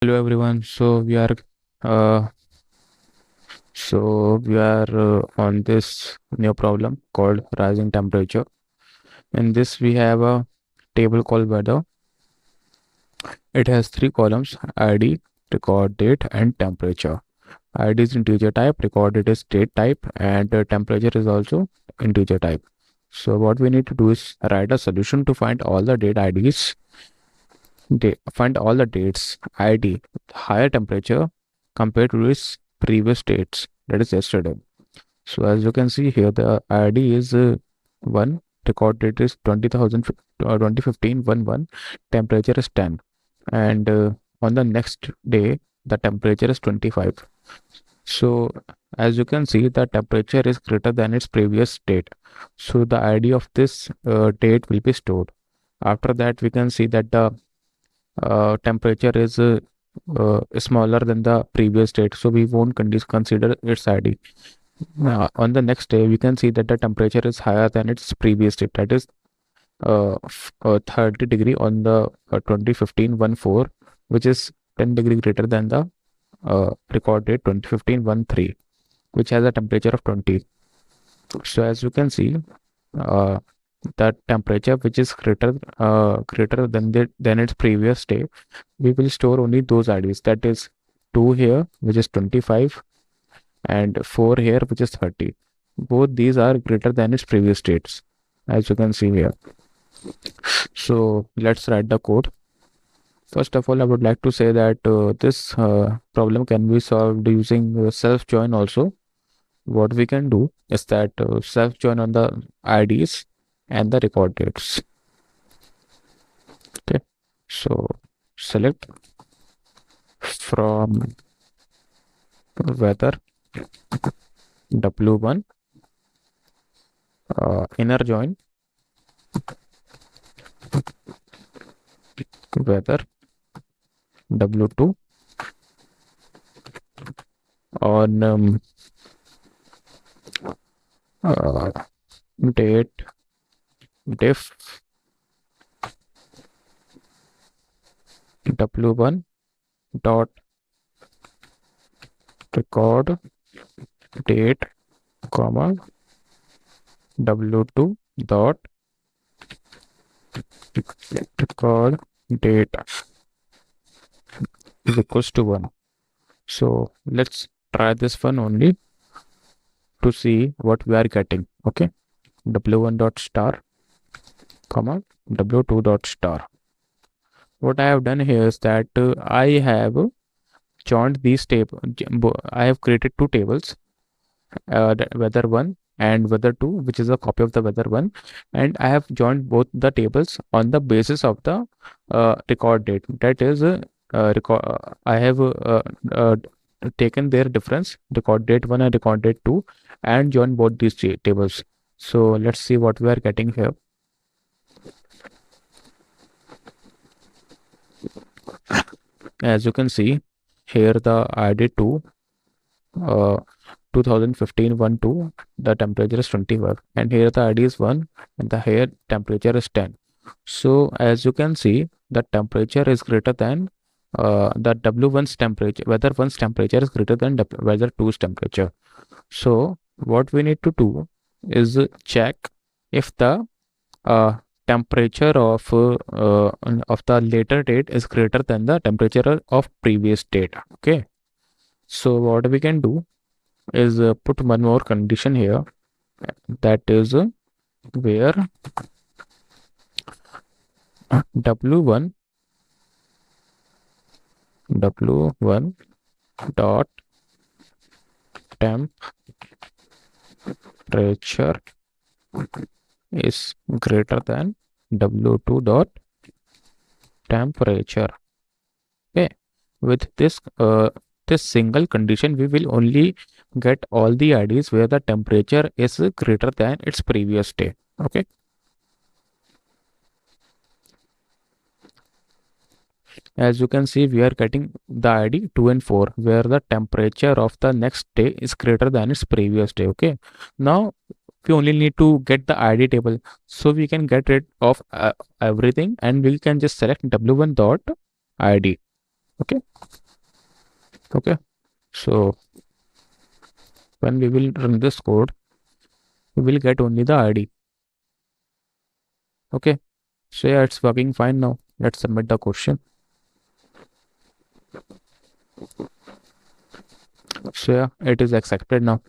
Hello everyone. Uh, so we are on this new problem called rising temperature. In this we have a table called weather. It has three columns: ID, record date, and temperature. ID is integer type, record date is date type, and temperature is also integer type. So what we need to do is write a solution to find all the date IDs, find all the dates ID higher temperature compared to its previous dates, that is yesterday. So as you can see here, the ID is 1, record date is 2015 1, temperature is 10, and on the next day the temperature is 25. So as you can see, the temperature is greater than its previous date, so the ID of this date will be stored. After that, we can see that the temperature is smaller than the previous date, so we won't consider its ID. Now, on the next day, we can see that the temperature is higher than its previous date, that is 30 degree on the 2015 1/4, which is 10 degree greater than the record date 2015 1/3, which has a temperature of 20. So as you can see, uh, the temperature which is greater than its previous day, we will store only those IDs, that is 2 here, which is 25, and 4 here, which is 30. Both these are greater than its previous dates, as you can see here. So let's write the code. First of all, I would like to say that this problem can be solved using self join also. What we can do is that self join on the IDs and the record dates. Okay, so select from weather W1, inner join weather W2 on date diff W1 dot record date comma W2 dot record date is equals to 1. So let's try this one only to see what we are getting. Okay, W1 dot star comma W2 dot star. What I have done here is that I have joined these tables. I have created two tables, weather 1 and weather 2, which is a copy of the weather 1, and I have joined both the tables on the basis of the record date, that is I have taken their difference, record date 1 and record date 2, and joined both these tables. So let's see what we are getting here. As you can see here, the ID 2 2015 1/2, the temperature is 25, and here the ID is 1 and the here temperature is 10. So as you can see, the temperature is greater than the W1's temperature, weather 1's temperature is greater than weather 2's temperature. So what we need to do is check if the temperature of the later date is greater than the temperature of previous date. Okay, so what we can do is put one more condition here, that is where W1 dot temperature is greater than W2 dot temperature. Okay, with this single condition, we will only get all the IDs where the temperature is greater than its previous day. Okay, as you can see, we are getting the ID 2 and 4 where the temperature of the next day is greater than its previous day. Okay, now we only need to get the ID table, so we can get rid of everything and we can just select W1 dot ID. Okay. Okay. So when we will run this code, we will get only the ID. Okay. So yeah, it's working fine now. Let's submit the question. So yeah, it is accepted now.